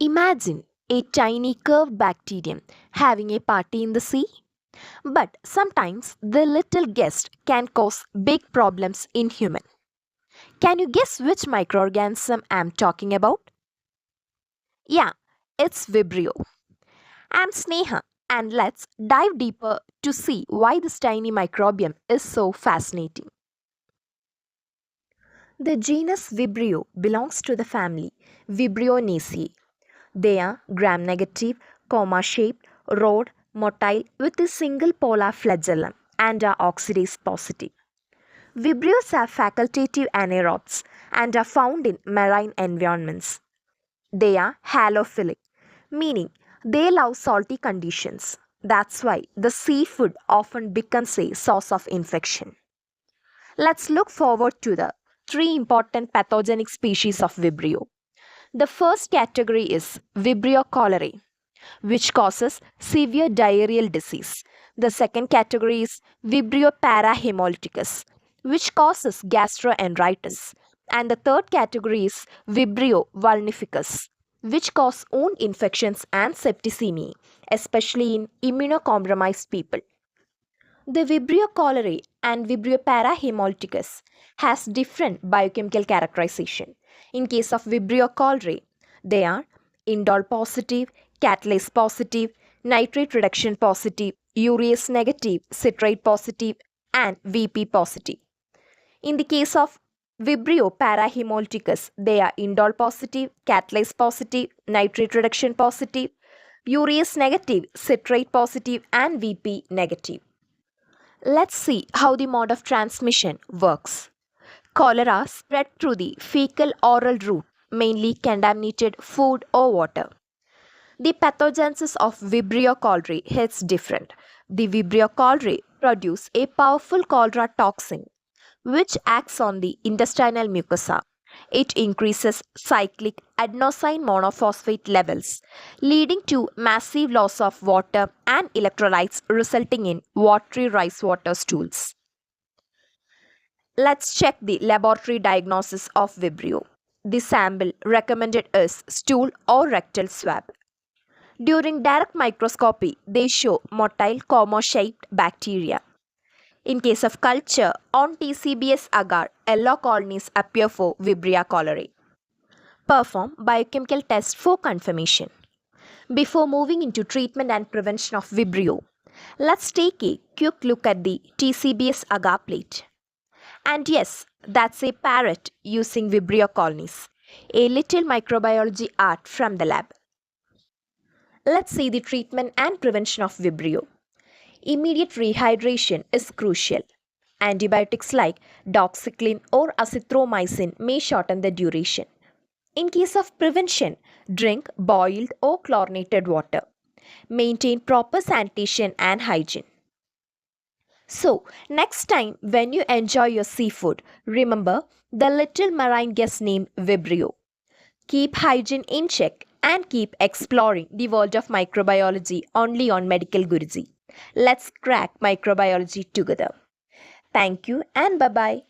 Imagine a tiny curved bacterium having a party in the sea. But sometimes the little guest can cause big problems in human. Can you guess which microorganism I'm talking about? Yeah, it's Vibrio. I'm Sneha and let's dive deeper to see why this tiny microbiome is so fascinating. The genus Vibrio belongs to the family Vibrionaceae. They are gram-negative, comma-shaped, rod, motile with a single polar flagellum and are oxidase positive. Vibrios are facultative anaerobes and are found in marine environments. They are halophilic, meaning they love salty conditions. That's why the seafood often becomes a source of infection. Let's look forward to the three important pathogenic species of Vibrio. The first category is Vibrio cholerae, which causes severe diarrheal disease. The second category is Vibrio parahaemolyticus, which causes gastroenteritis. And the third category is Vibrio vulnificus, which cause wound infections and septicemia, especially in immunocompromised people. The Vibrio cholerae and Vibrio parahaemolyticus has different biochemical characterization. In case of Vibrio cholerae, they are indole positive, catalase positive, nitrate reduction positive, urease negative, citrate positive, and VP positive. In the case of Vibrio parahaemolyticus, they are indole positive, catalase positive, nitrate reduction positive, urease negative, citrate positive, and VP negative. Let's see how the mode of transmission works. Cholera spread through the fecal oral route, mainly contaminated food or water. The pathogenesis of Vibrio cholerae is different. The Vibrio cholerae produce a powerful cholera toxin which acts on the intestinal mucosa. It increases cyclic adenosine monophosphate levels, leading to massive loss of water and electrolytes, resulting in watery rice water stools. Let's check the laboratory diagnosis of Vibrio. The sample recommended is stool or rectal swab. During direct microscopy, they show motile comma-shaped bacteria. In case of culture, on TCBS agar, yellow colonies appear for Vibrio cholerae. Perform biochemical test for confirmation. Before moving into treatment and prevention of Vibrio, let's take a quick look at the TCBS agar plate. And yes, that's a parrot using Vibrio colonies, a little microbiology art from the lab. Let's see the treatment and prevention of Vibrio. Immediate rehydration is crucial. Antibiotics like doxycycline or azithromycin may shorten the duration. In case of prevention, drink boiled or chlorinated water. Maintain proper sanitation and hygiene. So, next time when you enjoy your seafood, remember the little marine guest named Vibrio. Keep hygiene in check and keep exploring the world of microbiology only on Medical Guruji. Let's crack microbiology together. Thank you and bye bye.